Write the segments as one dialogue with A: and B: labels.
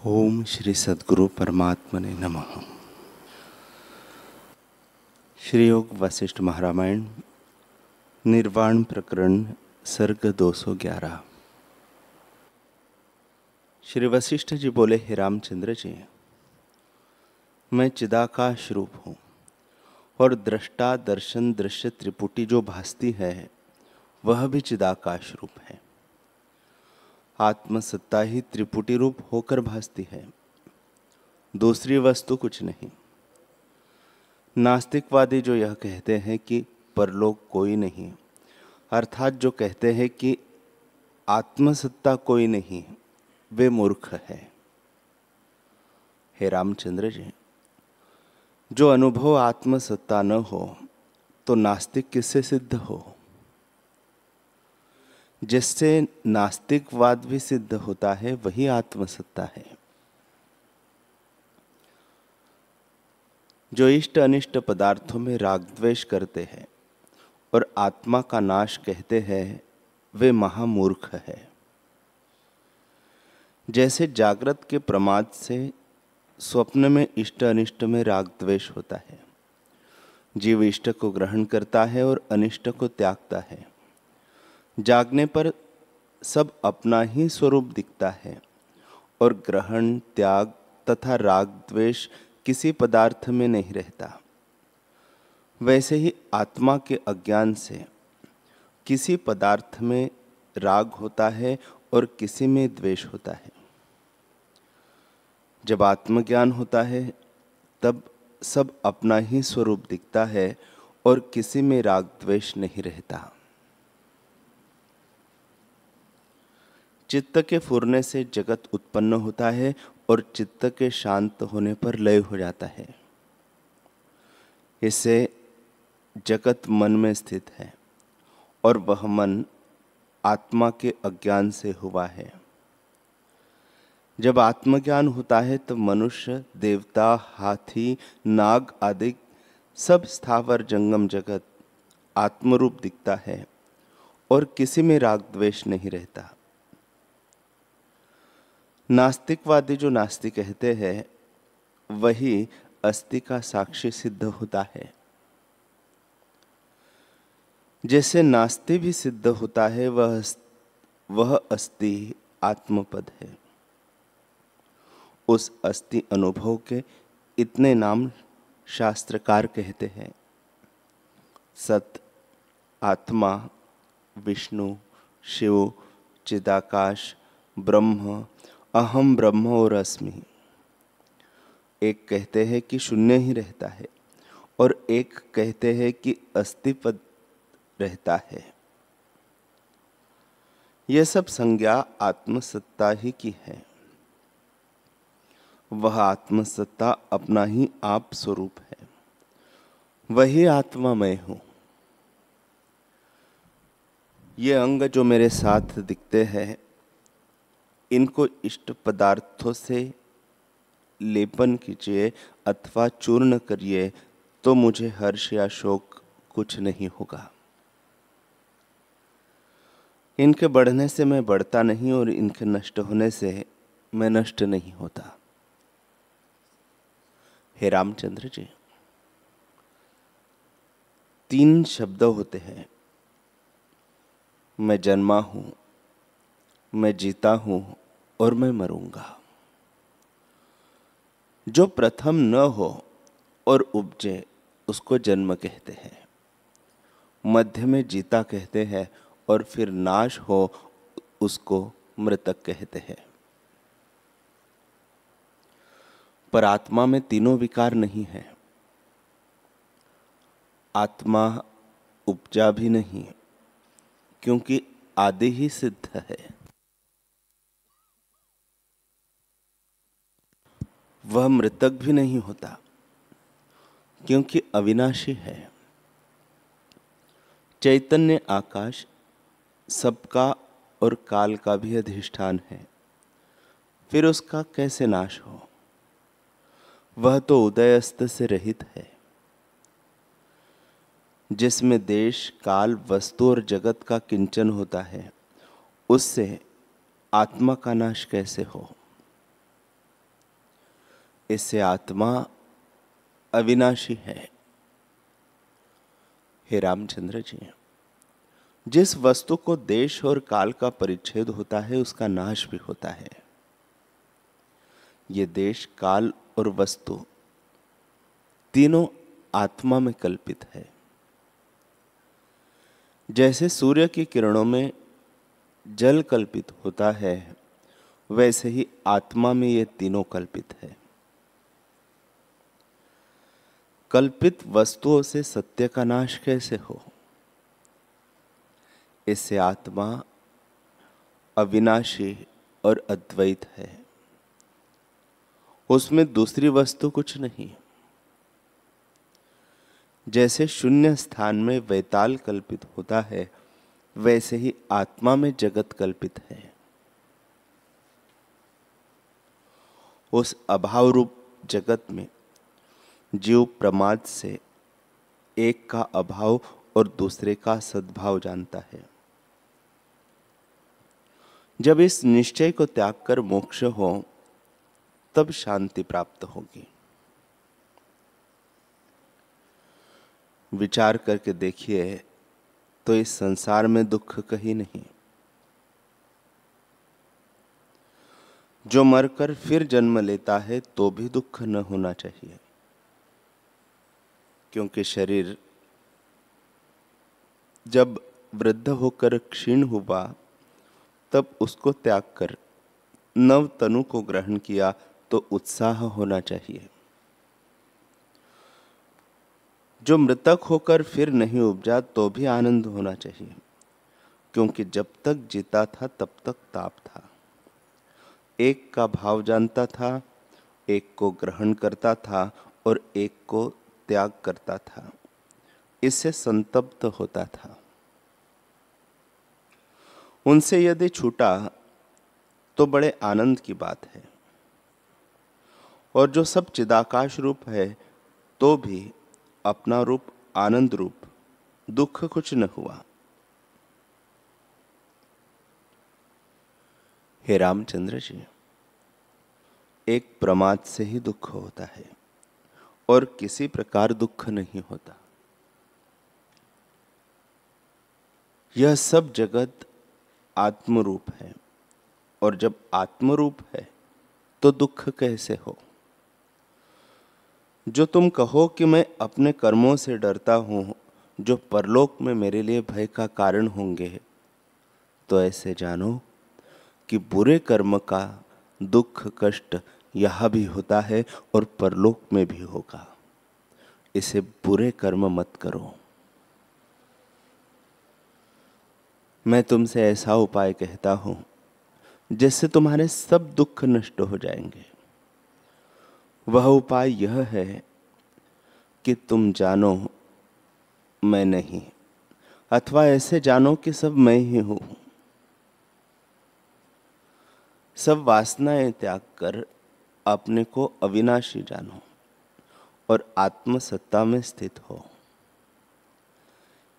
A: ओम श्री सद्गुरु परमात्मने नमः। श्री योग वशिष्ठ महारामायण निर्वाण प्रकरण सर्ग 211। श्री वशिष्ठ जी बोले, हे रामचंद्र जी, मैं चिदाकाश रूप हूँ और दृष्टा दर्शन दृश्य त्रिपुटी जो भासती है वह भी चिदाकाश रूप है। आत्मसत्ता ही त्रिपुटी रूप होकर भासती है, दूसरी वस्तु कुछ नहीं। नास्तिकवादी जो यह कहते हैं कि परलोक कोई नहीं, अर्थात जो कहते हैं कि आत्मसत्ता कोई नहीं, वे मूर्ख है। हे रामचंद्र जी, जो अनुभव आत्मसत्ता न हो तो नास्तिक किससे सिद्ध हो? जिससे नास्तिकवाद भी सिद्ध होता है वही आत्मसत्ता है। जो इष्ट अनिष्ट पदार्थों में राग द्वेष करते हैं और आत्मा का नाश कहते हैं, वे महामूर्ख है। जैसे जागृत के प्रमाद से स्वप्न में इष्ट अनिष्ट में राग द्वेष होता है, जीव इष्ट को ग्रहण करता है और अनिष्ट को त्यागता है। जागने पर सब अपना ही स्वरूप दिखता है और ग्रहण त्याग तथा राग द्वेष किसी पदार्थ में नहीं रहता। वैसे ही आत्मा के अज्ञान से किसी पदार्थ में राग होता है और किसी में द्वेष होता है। जब आत्मज्ञान होता है तब सब अपना ही स्वरूप दिखता है और किसी में राग द्वेष नहीं रहता। चित्त के फुरने से जगत उत्पन्न होता है और चित्त के शांत होने पर लय हो जाता है। इससे जगत मन में स्थित है और वह मन आत्मा के अज्ञान से हुआ है। जब आत्मज्ञान होता है तब मनुष्य, देवता, हाथी, नाग आदि सब स्थावर जंगम जगत आत्मरूप दिखता है और किसी में राग द्वेष नहीं रहता। नास्तिकवादी जो नास्ति कहते हैं वही अस्थि का साक्षी सिद्ध होता है। जैसे नास्ति भी सिद्ध होता है, वह अस्थि आत्मपद है। उस अस्थि अनुभव के इतने नाम शास्त्रकार कहते हैं: सत, आत्मा, विष्णु, शिव, चिदाकाश, ब्रह्म, अहम ब्रह्म और अस्मि। एक कहते हैं कि शून्य ही रहता है और एक कहते हैं कि अस्तिपद रहता है। यह सब संज्ञा आत्मसत्ता ही की है। वह आत्मसत्ता अपना ही आप स्वरूप है, वही आत्मा मैं हूं। ये अंग जो मेरे साथ दिखते हैं, इनको इष्ट पदार्थों से लेपन कीजिए अथवा चूर्ण करिए तो मुझे हर्ष या शोक कुछ नहीं होगा। इनके बढ़ने से मैं बढ़ता नहीं और इनके नष्ट होने से मैं नष्ट नहीं होता। हे रामचंद्र जी, 3 शब्द होते हैं: मैं जन्मा हूं, मैं जीता हूं और मैं मरूंगा। जो प्रथम न हो और उपजे उसको जन्म कहते हैं, मध्य में जीता कहते हैं और फिर नाश हो उसको मृतक कहते हैं। पर आत्मा में तीनों विकार नहीं है। आत्मा उपजा भी नहीं, क्योंकि आदि ही सिद्ध है। वह मृतक भी नहीं होता, क्योंकि अविनाशी है। चैतन्य आकाश सबका और काल का भी अधिष्ठान है, फिर उसका कैसे नाश हो? वह तो उदयस्त से रहित है। जिसमें देश, काल, वस्तु और जगत का किंचन होता है, उससे आत्मा का नाश कैसे हो? इससे आत्मा अविनाशी है। हे रामचंद्र जी, जिस वस्तु को देश और काल का परिच्छेद होता है उसका नाश भी होता है। ये देश, काल और वस्तु तीनों आत्मा में कल्पित है। जैसे सूर्य की किरणों में जल कल्पित होता है, वैसे ही आत्मा में ये तीनों कल्पित है। कल्पित वस्तुओं से सत्य का नाश कैसे हो? इससे आत्मा अविनाशी और अद्वैत है, उसमें दूसरी वस्तु कुछ नहीं। जैसे शून्य स्थान में वैताल कल्पित होता है, वैसे ही आत्मा में जगत कल्पित है। उस अभाव रूप जगत में जीव प्रमाद से एक का अभाव और दूसरे का सद्भाव जानता है। जब इस निश्चय को त्याग कर मोक्ष हो, तब शांति प्राप्त होगी। विचार करके देखिए तो इस संसार में दुख कहीं नहीं। जो मरकर फिर जन्म लेता है तो भी दुख न होना चाहिए, क्योंकि शरीर जब वृद्ध होकर क्षीण हुआ तब उसको त्याग कर नव तनु को ग्रहण किया तो उत्साह होना चाहिए। जो मृतक होकर फिर नहीं उपजा तो भी आनंद होना चाहिए, क्योंकि जब तक जीता था तब तक ताप था। एक का भाव जानता था, एक को ग्रहण करता था और एक को त्याग करता था। इससे संतप्त होता था। उनसे यदि छूटा तो बड़े आनंद की बात है। और जो सब चिदाकाश रूप है तो भी अपना रूप आनंद रूप, दुख कुछ न हुआ। हे रामचंद्र जी, एक प्रमाद से ही दुख होता है और किसी प्रकार दुख नहीं होता। यह सब जगत आत्मरूप है, और जब आत्मरूप है तो दुख कैसे हो? जो तुम कहो कि मैं अपने कर्मों से डरता हूं जो परलोक में मेरे लिए भय का कारण होंगे, तो ऐसे जानो कि बुरे कर्म का दुख कष्ट यहाँ भी होता है और परलोक में भी होगा। इसे बुरे कर्म मत करो। मैं तुमसे ऐसा उपाय कहता हूं जिससे तुम्हारे सब दुख नष्ट हो जाएंगे। वह उपाय यह है कि तुम जानो मैं नहीं, अथवा ऐसे जानो कि सब मैं ही हूं। सब वासनाएं त्याग कर अपने को अविनाशी जानो और आत्मसत्ता में स्थित हो।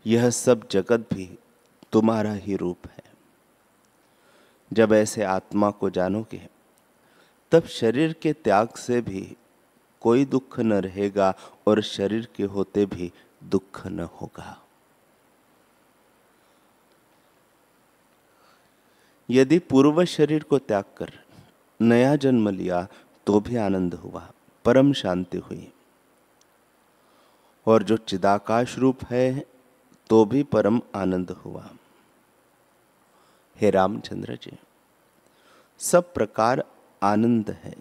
A: यह सब जगत भी तुम्हारा ही रूप है। जब ऐसे आत्मा को जानोगे तब शरीर के त्याग से भी कोई दुख न रहेगा और शरीर के होते भी दुख न होगा। यदि पूर्व शरीर को त्याग कर नया जन्म लिया तो भी आनंद हुआ, परम शांति हुई। और जो चिदाकाश रूप है तो भी परम आनंद हुआ। हे रामचंद्र जी, सब प्रकार आनंद है,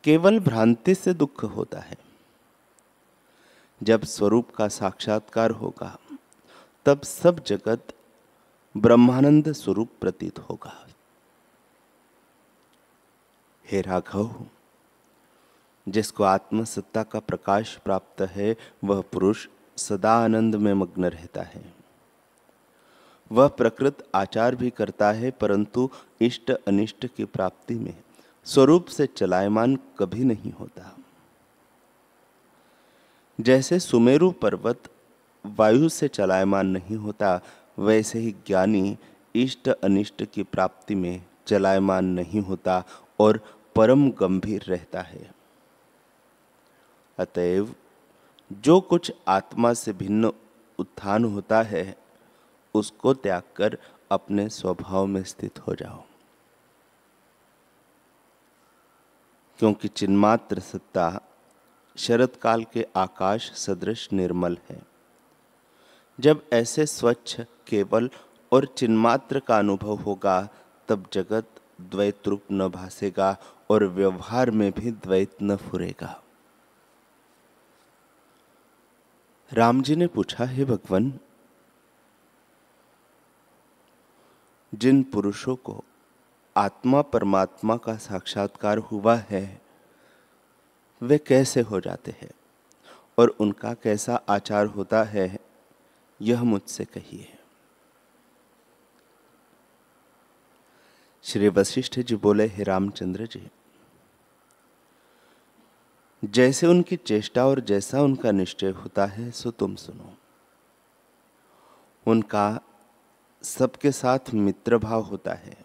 A: केवल भ्रांति से दुख होता है। जब स्वरूप का साक्षात्कार होगा तब सब जगत ब्रह्मानंद स्वरूप प्रतीत होगा। हे राघव, जिसको आत्मसत्ता का प्रकाश प्राप्त है वह पुरुष सदा आनंद में मग्न रहता है। वह प्रकृत आचार भी करता है, परंतु इष्ट अनिष्ट की प्राप्ति में स्वरूप से चलायमान कभी नहीं होता। जैसे सुमेरु पर्वत वायु से चलायमान नहीं होता, वैसे ही ज्ञानी इष्ट अनिष्ट की प्राप्ति में चलायमान नहीं होता और परम गंभीर रहता है। अतएव जो कुछ आत्मा से भिन्न उत्थान होता है उसको त्याग कर अपने स्वभाव में स्थित हो जाओ, क्योंकि चिन्मात्र सत्ता शरद काल के आकाश सदृश निर्मल है। जब ऐसे स्वच्छ, केवल और चिन्मात्र का अनुभव होगा तब जगत द्वैत रूप न भासेगा और व्यवहार में भी द्वैत न फुरेगा। राम जी ने पूछा, हे भगवान, जिन पुरुषों को आत्मा परमात्मा का साक्षात्कार हुआ है वे कैसे हो जाते हैं और उनका कैसा आचार होता है, यह मुझसे कहिए। श्री वशिष्ठ जी बोले, हे रामचंद्र जी, जैसे उनकी चेष्टा और जैसा उनका निश्चय होता है सो तुम सुनो। उनका सबके साथ मित्र भाव होता है,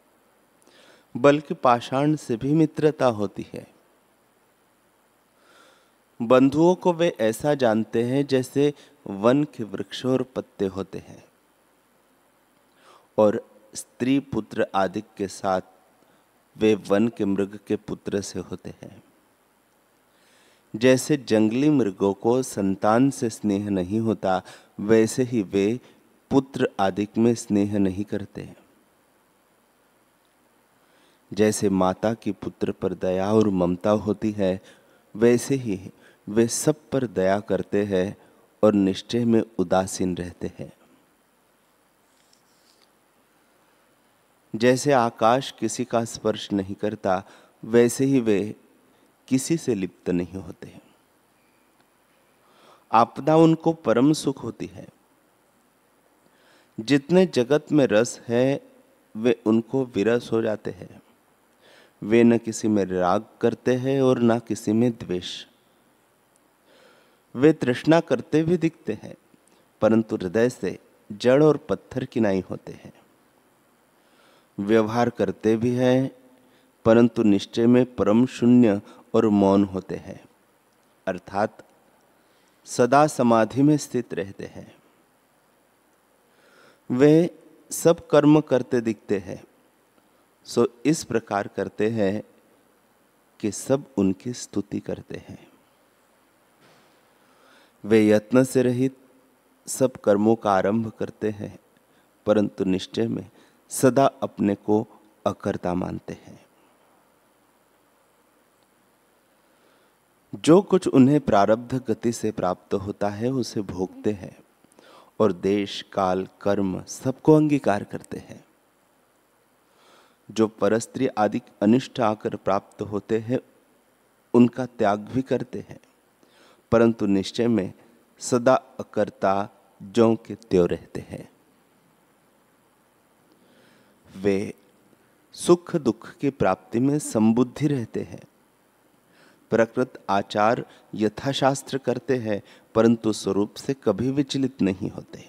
A: बल्कि पाषाण से भी मित्रता होती है। बंधुओं को वे ऐसा जानते हैं जैसे वन के वृक्ष और पत्ते होते हैं, और स्त्री पुत्र आदि के साथ वे वन के मृग के पुत्र से होते हैं। जैसे जंगली मृगों को संतान से स्नेह नहीं होता, वैसे ही वे पुत्र आदि में स्नेह नहीं करते। जैसे माता की पुत्र पर दया और ममता होती है, वैसे ही वे सब पर दया करते हैं और निश्चय में उदासीन रहते हैं। जैसे आकाश किसी का स्पर्श नहीं करता, वैसे ही वे किसी से लिप्त नहीं होते। आपदा उनको परम सुख होती है। जितने जगत में रस है वे उनको विरस हो जाते हैं। वे न किसी में राग करते हैं और न किसी में द्वेष। वे तृष्णा करते भी दिखते हैं, परंतु हृदय से जड़ और पत्थर की नाई होते हैं। व्यवहार करते भी हैं, परंतु निश्चय में परम शून्य और मौन होते हैं, अर्थात सदा समाधि में स्थित रहते हैं। वे सब कर्म करते दिखते हैं, सो इस प्रकार करते हैं कि सब उनकी स्तुति करते हैं। वे यत्न से रहित सब कर्मों का आरंभ करते हैं, परंतु निश्चय में सदा अपने को अकर्ता मानते हैं। जो कुछ उन्हें प्रारब्ध गति से प्राप्त होता है उसे भोगते हैं और देश, काल, कर्म सबको अंगीकार करते हैं। जो परस्त्री आदि अनिष्ट आकर प्राप्त होते हैं उनका त्याग भी करते हैं, परंतु निश्चय में सदा अकर्ता ज्यों के त्यों रहते हैं। वे सुख दुख की प्राप्ति में संबुद्धि रहते हैं। प्रकृत आचार यथाशास्त्र करते हैं, परंतु स्वरूप से कभी विचलित नहीं होते।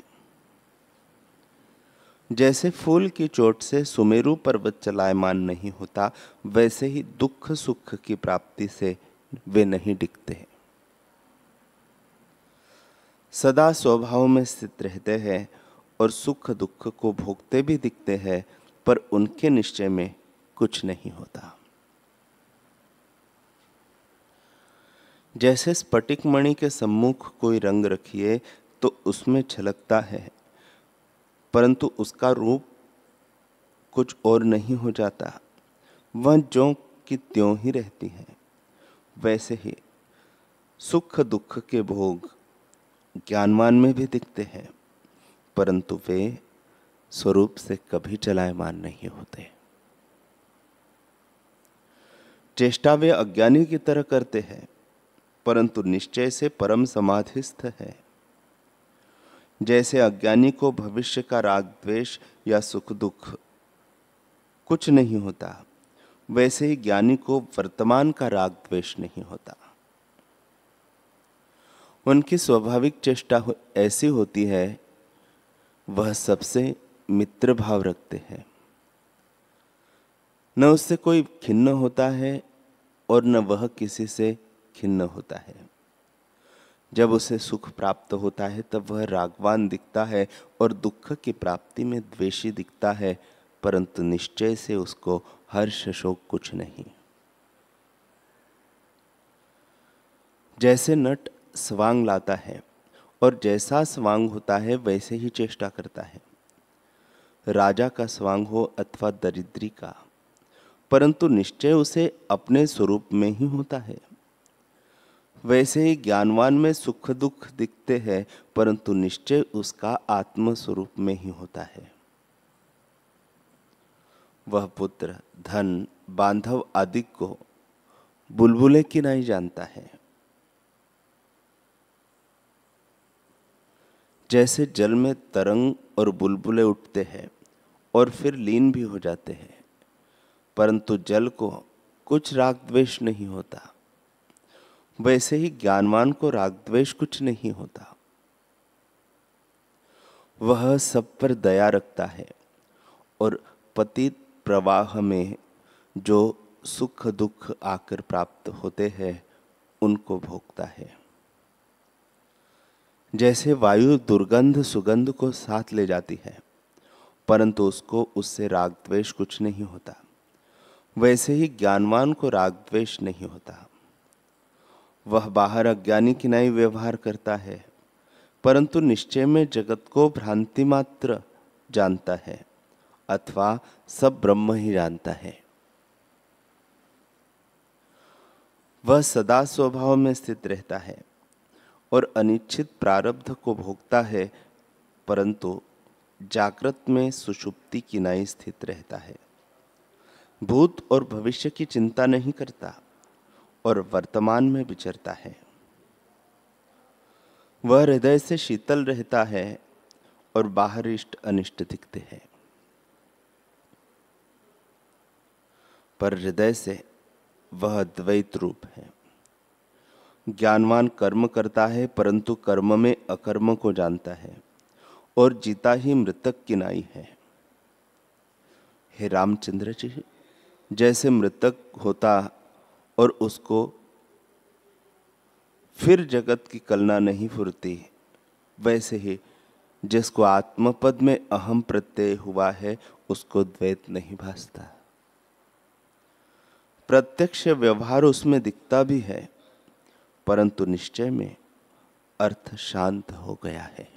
A: जैसे फूल की चोट से सुमेरु पर्वत चलायमान नहीं होता, वैसे ही दुख सुख की प्राप्ति से वे नहीं डिगते। सदा स्वभाव में स्थित रहते हैं और सुख दुख को भोगते भी दिखते हैं, पर उनके निश्चय में कुछ नहीं होता। जैसे स्फटिक मणि के सम्मुख कोई रंग रखिए तो उसमें छलकता है, परंतु उसका रूप कुछ और नहीं हो जाता, वह ज्यों की त्यों ही रहती है। वैसे ही सुख दुख के भोग ज्ञानवान में भी दिखते हैं, परंतु वे स्वरूप से कभी चलायमान नहीं होते। चेष्टा वे अज्ञानी की तरह करते हैं, परंतु निश्चय से परम समाधिस्थ है। जैसे अज्ञानी को भविष्य का राग द्वेष या सुख दुख कुछ नहीं होता, वैसे ही ज्ञानी को वर्तमान का राग द्वेष नहीं होता। उनकी स्वाभाविक चेष्टा ऐसी होती है, वह सबसे मित्र भाव रखते हैं। न उससे कोई खिन्न होता है और न वह किसी से खिन्न होता है। जब उसे सुख प्राप्त होता है तब वह रागवान दिखता है और दुख की प्राप्ति में द्वेषी दिखता है, परंतु निश्चय से उसको हर्ष शोक कुछ नहीं। जैसे नट स्वांग लाता है और जैसा स्वांग होता है वैसे ही चेष्टा करता है, राजा का स्वांग हो अथवा दरिद्री का, परंतु निश्चय उसे अपने स्वरूप में ही होता है। वैसे ही ज्ञानवान में सुख दुख दिखते हैं, परंतु निश्चय उसका आत्म स्वरूप में ही होता है। वह पुत्र धन बांधव आदि को बुलबुले की नहीं जानता है। जैसे जल में तरंग और बुलबुले उठते हैं और फिर लीन भी हो जाते हैं, परंतु जल को कुछ राग द्वेष नहीं होता, वैसे ही ज्ञानवान को राग द्वेष कुछ नहीं होता। वह सब पर दया रखता है और पतित प्रवाह में जो सुख दुख आकर प्राप्त होते हैं उनको भोगता है। जैसे वायु दुर्गंध सुगंध को साथ ले जाती है, परंतु उसको उससे राग द्वेष कुछ नहीं होता, वैसे ही ज्ञानवान को राग द्वेष नहीं होता। वह बाहर अज्ञानी की नहीं व्यवहार करता है, परंतु निश्चय में जगत को भ्रांति मात्र जानता है अथवा सब ब्रह्म ही जानता है। वह सदा स्वभाव में स्थित रहता है और अनिच्छित प्रारब्ध को भोगता है, परंतु जागृत में सुषुप्ति की नाई स्थित रहता है। भूत और भविष्य की चिंता नहीं करता और वर्तमान में विचरता है। वह हृदय से शीतल रहता है और बाहर इष्ट अनिष्ट दिखते हैं, पर हृदय से वह द्वैत रूप है। ज्ञानवान कर्म करता है, परंतु कर्म में अकर्म को जानता है और जीता ही मृतक की नाई है। हे रामचंद्र जी, जैसे मृतक होता और उसको फिर जगत की कल्पना नहीं फुरती, वैसे ही जिसको आत्मपद में अहम प्रत्यय हुआ है उसको द्वैत नहीं भासता। प्रत्यक्ष व्यवहार उसमें दिखता भी है, परंतु निश्चय में अर्थ शांत हो गया है।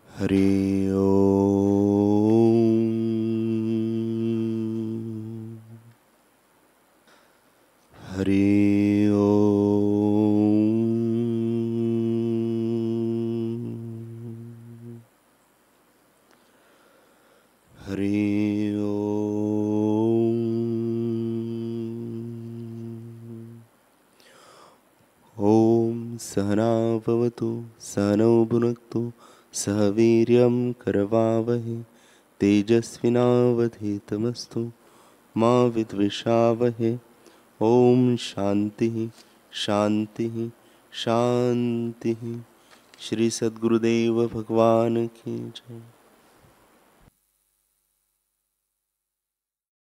A: हरि ओम। हरि ओम। हरि ओम। ओम सहना भवतु सहनौ भुनक्तु सह वीर्यं करवावहै तेजस्विनावधीतमस्तु मा विद्विषावहै। ओम शांति शांति शांति। श्री सद्गुरुदेव भगवान की जय।